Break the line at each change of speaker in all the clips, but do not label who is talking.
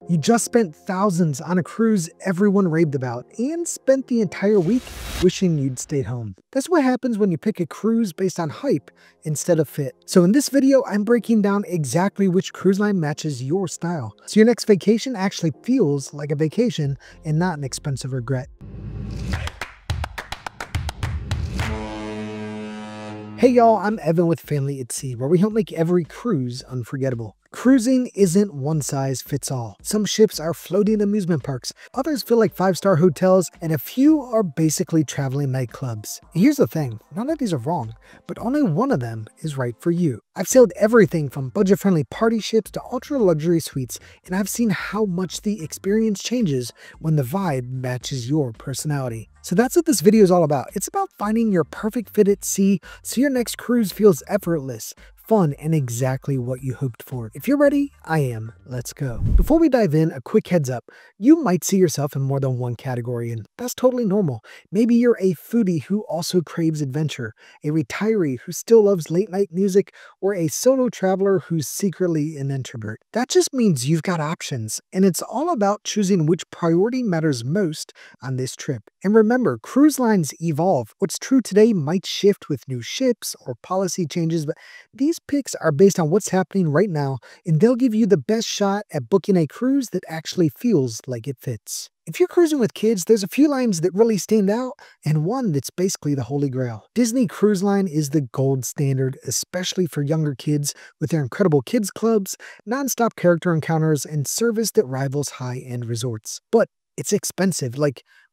You just spent thousands on a cruise everyone raved about and spent the entire week wishing you'd stayed home. That's what happens when you pick a cruise based on hype instead of fit. So in this video, I'm breaking down exactly which cruise line matches your style, so your next vacation actually feels like a vacation and not an expensive regret. Hey y'all, I'm Evan with Family at Sea, where we help make every cruise unforgettable. Cruising isn't one size fits all. Some ships are floating amusement parks, others feel like 5-star hotels, and a few are basically traveling nightclubs. And here's the thing, none of these are wrong, but only one of them is right for you. I've sailed everything from budget-friendly party ships to ultra-luxury suites, and I've seen how much the experience changes when the vibe matches your personality. So that's what this video is all about. It's about finding your perfect fit at sea so your next cruise feels effortless, fun, and exactly what you hoped for. If you're ready, I am. Let's go. Before we dive in, a quick heads up. You might see yourself in more than one category, and that's totally normal. Maybe you're a foodie who also craves adventure, a retiree who still loves late night music, or a solo traveler who's secretly an introvert. That just means you've got options, and it's all about choosing which priority matters most on this trip. And remember, cruise lines evolve. What's true today might shift with new ships or policy changes, but these picks are based on what's happening right now, and they'll give you the best shot at booking a cruise that actually feels like it fits. If you're cruising with kids, there's a few lines that really stand out, and one that's basically the holy grail. Disney Cruise Line is the gold standard, especially for younger kids, with their incredible kids clubs, non-stop character encounters, and service that rivals high-end resorts. But it's expensive.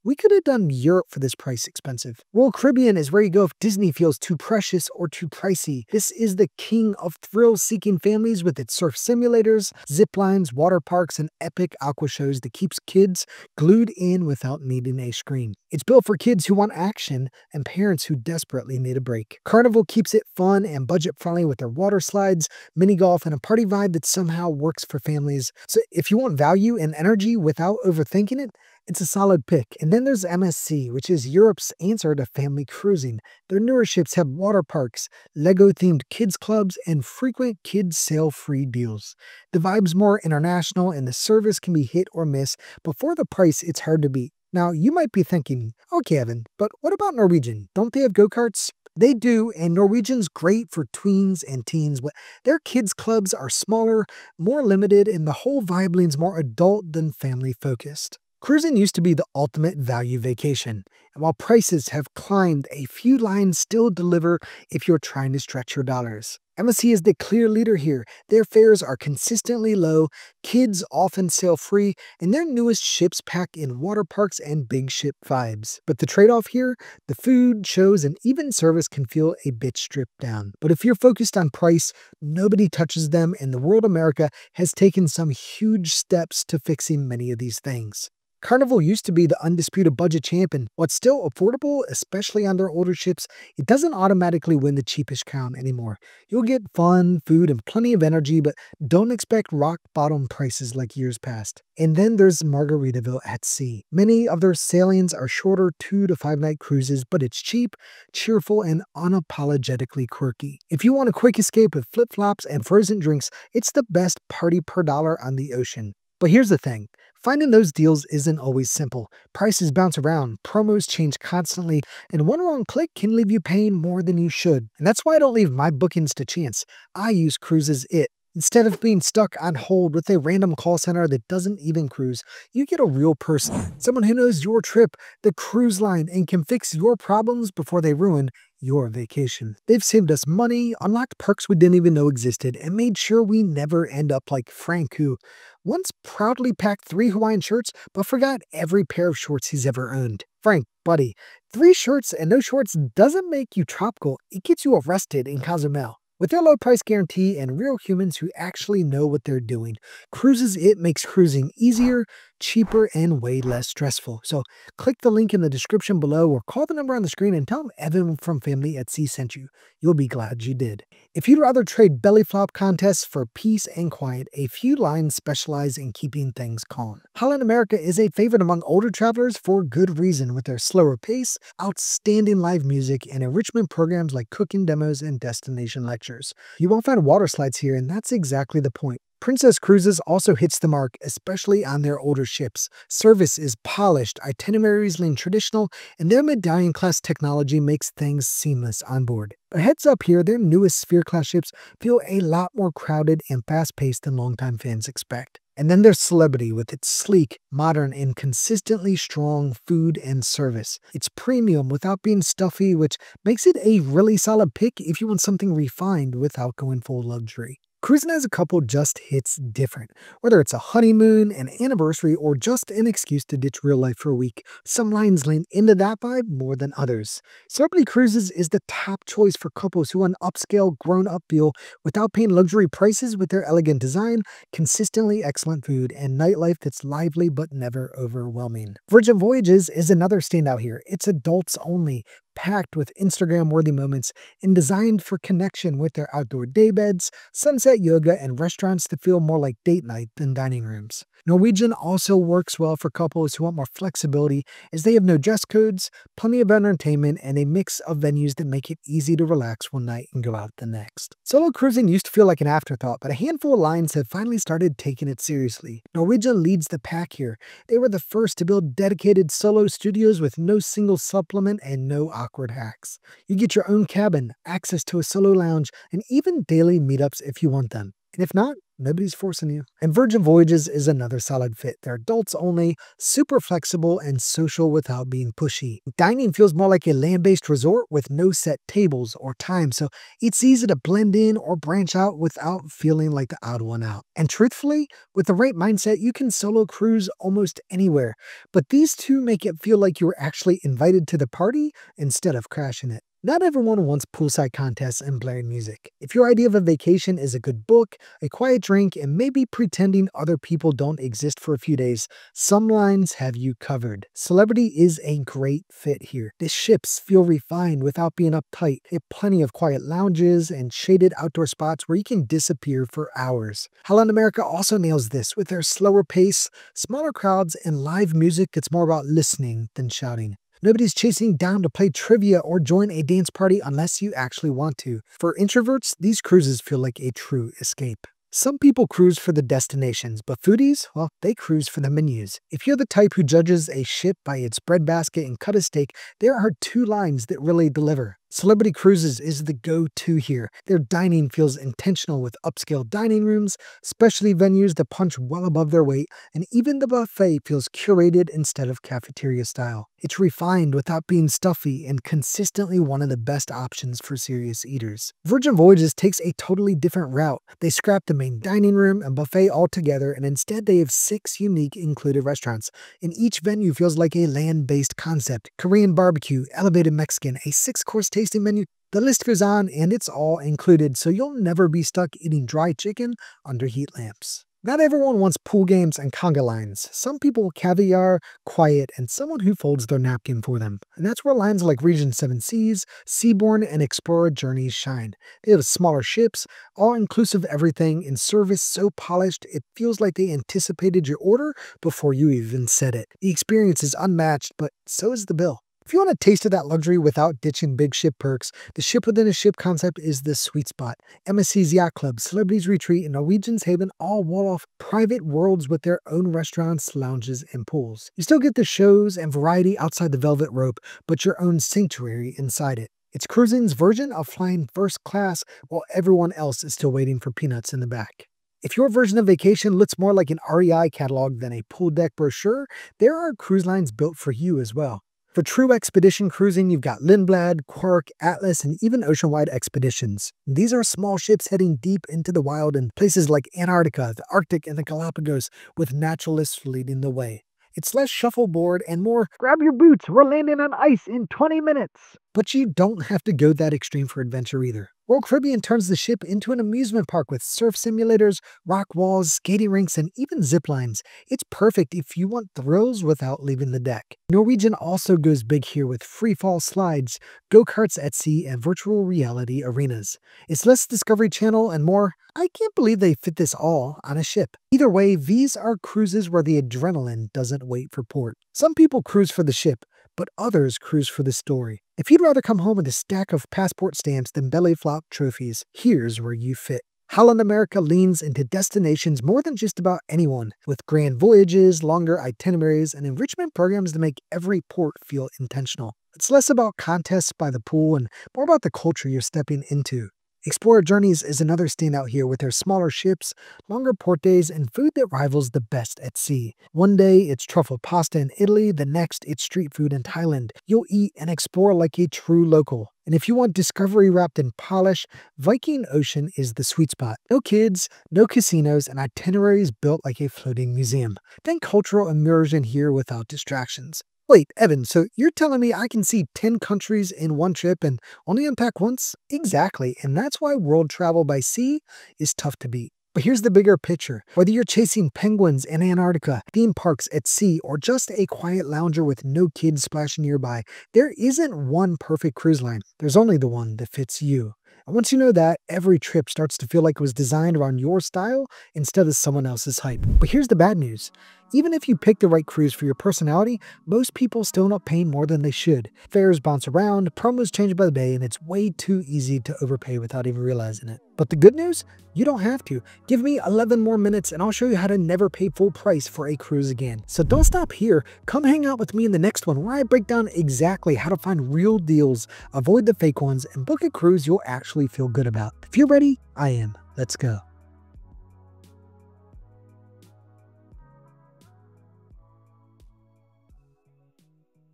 We could have done Europe for this price expensive. Royal Caribbean is where you go if Disney feels too precious or too pricey. This is the king of thrill-seeking families with its surf simulators, zip lines, water parks, and epic aqua shows that keeps kids glued in without needing a screen. It's built for kids who want action and parents who desperately need a break. Carnival keeps it fun and budget-friendly with their water slides, mini golf, and a party vibe that somehow works for families. So if you want value and energy without overthinking it, it's a solid pick. And then there's MSC, which is Europe's answer to family cruising. Their newer ships have water parks, Lego-themed kids clubs, and frequent kids sail-free deals. The vibe's more international, and the service can be hit or miss, but for the price, it's hard to beat. Now, you might be thinking, okay, Evan, but what about Norwegian? Don't they have go-karts? They do, and Norwegian's great for tweens and teens, but their kids' clubs are smaller, more limited, and the whole vibe leans more adult than family-focused. Cruising used to be the ultimate value vacation, and while prices have climbed, a few lines still deliver if you're trying to stretch your dollars. MSC is the clear leader here. Their fares are consistently low, kids often sail free, and their newest ships pack in water parks and big ship vibes. But the trade-off here, the food, shows, and even service can feel a bit stripped down. But if you're focused on price, nobody touches them, and the world America has taken some huge steps to fixing many of these things. Carnival used to be the undisputed budget champ, and what's still affordable, especially on their older ships, it doesn't automatically win the cheapest crown anymore. You'll get fun, food, and plenty of energy, but don't expect rock-bottom prices like years past. And then there's Margaritaville at Sea. Many of their sailings are shorter 2 to 5 night cruises, but it's cheap, cheerful, and unapologetically quirky. If you want a quick escape with flip-flops and frozen drinks, it's the best party per dollar on the ocean. But here's the thing. Finding those deals isn't always simple. Prices bounce around, promos change constantly, and one wrong click can leave you paying more than you should. And that's why I don't leave my bookings to chance. I use Cruises It. Instead of being stuck on hold with a random call center that doesn't even cruise, you get a real person, someone who knows your trip, the cruise line, and can fix your problems before they ruin your vacation. They've saved us money, unlocked perks we didn't even know existed, and made sure we never end up like Frank, who once proudly packed 3 Hawaiian shirts, but forgot every pair of shorts he's ever owned. Frank, buddy, 3 shirts and no shorts doesn't make you tropical, it gets you arrested in Cozumel. With their low price guarantee and real humans who actually know what they're doing, Cruises It makes cruising easier, cheaper, and way less stressful. So click the link in the description below or call the number on the screen and tell them Evan from Family at Sea sent you. You'll be glad you did. If you'd rather trade belly flop contests for peace and quiet, a few lines specialize in keeping things calm. Holland America is a favorite among older travelers for good reason, with their slower pace, outstanding live music, and enrichment programs like cooking demos and destination lectures. You won't find water slides here, and that's exactly the point. Princess Cruises also hits the mark, especially on their older ships. Service is polished, itineraries lean traditional, and their medallion-class technology makes things seamless on board. But heads up here, their newest Sphere-class ships feel a lot more crowded and fast-paced than longtime fans expect. And then there's Celebrity with its sleek, modern, and consistently strong food and service. It's premium without being stuffy, which makes it a really solid pick if you want something refined without going full luxury. Cruising as a couple just hits different. Whether it's a honeymoon, an anniversary, or just an excuse to ditch real life for a week, some lines lean into that vibe more than others. Celebrity Cruises is the top choice for couples who want an upscale, grown-up feel without paying luxury prices with their elegant design, consistently excellent food, and nightlife that's lively but never overwhelming. Virgin Voyages is another standout here. It's adults only, packed with Instagram-worthy moments and designed for connection with their outdoor daybeds, sunset yoga, and restaurants that feel more like date night than dining rooms. Norwegian also works well for couples who want more flexibility as they have no dress codes, plenty of entertainment, and a mix of venues that make it easy to relax one night and go out the next. Solo cruising used to feel like an afterthought, but a handful of lines have finally started taking it seriously. Norwegian leads the pack here. They were the first to build dedicated solo studios with no single supplement and no awkward hacks. You get your own cabin, access to a solo lounge, and even daily meetups if you want them. And if not, nobody's forcing you. And Virgin Voyages is another solid fit. They're adults only, super flexible, and social without being pushy. Dining feels more like a land-based resort with no set tables or time, so it's easy to blend in or branch out without feeling like the odd one out. And truthfully, with the right mindset, you can solo cruise almost anywhere. But these two make it feel like you were actually invited to the party instead of crashing it. Not everyone wants poolside contests and blaring music. If your idea of a vacation is a good book, a quiet drink, and maybe pretending other people don't exist for a few days, some lines have you covered. Celebrity is a great fit here. The ships feel refined without being uptight. They have plenty of quiet lounges and shaded outdoor spots where you can disappear for hours. Holland America also nails this with their slower pace, smaller crowds, and live music that's more about listening than shouting. Nobody's chasing you down to play trivia or join a dance party unless you actually want to. For introverts, these cruises feel like a true escape. Some people cruise for the destinations, but foodies, well, they cruise for the menus. If you're the type who judges a ship by its breadbasket and cut a steak, there are two lines that really deliver. Celebrity Cruises is the go-to here. Their dining feels intentional with upscale dining rooms, specialty venues that punch well above their weight, and even the buffet feels curated instead of cafeteria style. It's refined without being stuffy and consistently one of the best options for serious eaters. Virgin Voyages takes a totally different route. They scrap the main dining room and buffet altogether, and instead they have 6 unique included restaurants. And each venue feels like a land-based concept. Korean barbecue, elevated Mexican, a 6-course tasting menu. The list goes on, and it's all included, so you'll never be stuck eating dry chicken under heat lamps. Not everyone wants pool games and conga lines. Some people caviar, quiet, and someone who folds their napkin for them. And that's where lines like Region 7 Seas, Seabourn, and Explorer Journeys shine. They have smaller ships, all-inclusive everything, and service so polished it feels like they anticipated your order before you even said it. The experience is unmatched, but so is the bill. If you want a taste of that luxury without ditching big ship perks, the ship within a ship concept is the sweet spot. MSC's Yacht Club, Celebrity's Retreat, and Norwegian's Haven all wall off private worlds with their own restaurants, lounges, and pools. You still get the shows and variety outside the velvet rope, but your own sanctuary inside it. It's cruising's version of flying first class while everyone else is still waiting for peanuts in the back. If your version of vacation looks more like an REI catalog than a pool deck brochure, there are cruise lines built for you as well. For true expedition cruising, you've got Lindblad, Quark, Atlas, and even ocean-wide expeditions. These are small ships heading deep into the wild in places like Antarctica, the Arctic, and the Galapagos, with naturalists leading the way. It's less shuffleboard and more, grab your boots, we're landing on ice in 20 minutes. But you don't have to go that extreme for adventure either. Royal Caribbean turns the ship into an amusement park with surf simulators, rock walls, skating rinks, and even zip lines. It's perfect if you want thrills without leaving the deck. Norwegian also goes big here with free-fall slides, go-karts at sea, and virtual reality arenas. It's less Discovery Channel and more, I can't believe they fit this all on a ship. Either way, these are cruises where the adrenaline doesn't wait for port. Some people cruise for the ship, but others cruise for the story. If you'd rather come home with a stack of passport stamps than belly flop trophies, here's where you fit. Holland America leans into destinations more than just about anyone, with grand voyages, longer itineraries, and enrichment programs to make every port feel intentional. It's less about contests by the pool and more about the culture you're stepping into. Explorer Journeys is another standout here with their smaller ships, longer port days, and food that rivals the best at sea. One day it's truffle pasta in Italy, the next it's street food in Thailand. You'll eat and explore like a true local. And if you want discovery wrapped in polish, Viking Ocean is the sweet spot. No kids, no casinos, and itineraries built like a floating museum. Think cultural immersion here without distractions. Wait, Evan, so you're telling me I can see 10 countries in one trip and only unpack once? Exactly, and that's why world travel by sea is tough to beat. But here's the bigger picture. Whether you're chasing penguins in Antarctica, theme parks at sea, or just a quiet lounger with no kids splashing nearby, there isn't one perfect cruise line. There's only the one that fits you. And once you know that, every trip starts to feel like it was designed around your style instead of someone else's hype. But here's the bad news. Even if you pick the right cruise for your personality, most people still end up paying more than they should. Fares bounce around, promos change by the day, and it's way too easy to overpay without even realizing it. But the good news? You don't have to. Give me 11 more minutes and I'll show you how to never pay full price for a cruise again. So don't stop here. Come hang out with me in the next one where I break down exactly how to find real deals, avoid the fake ones, and book a cruise you'll actually feel good about. If you're ready, I am. Let's go.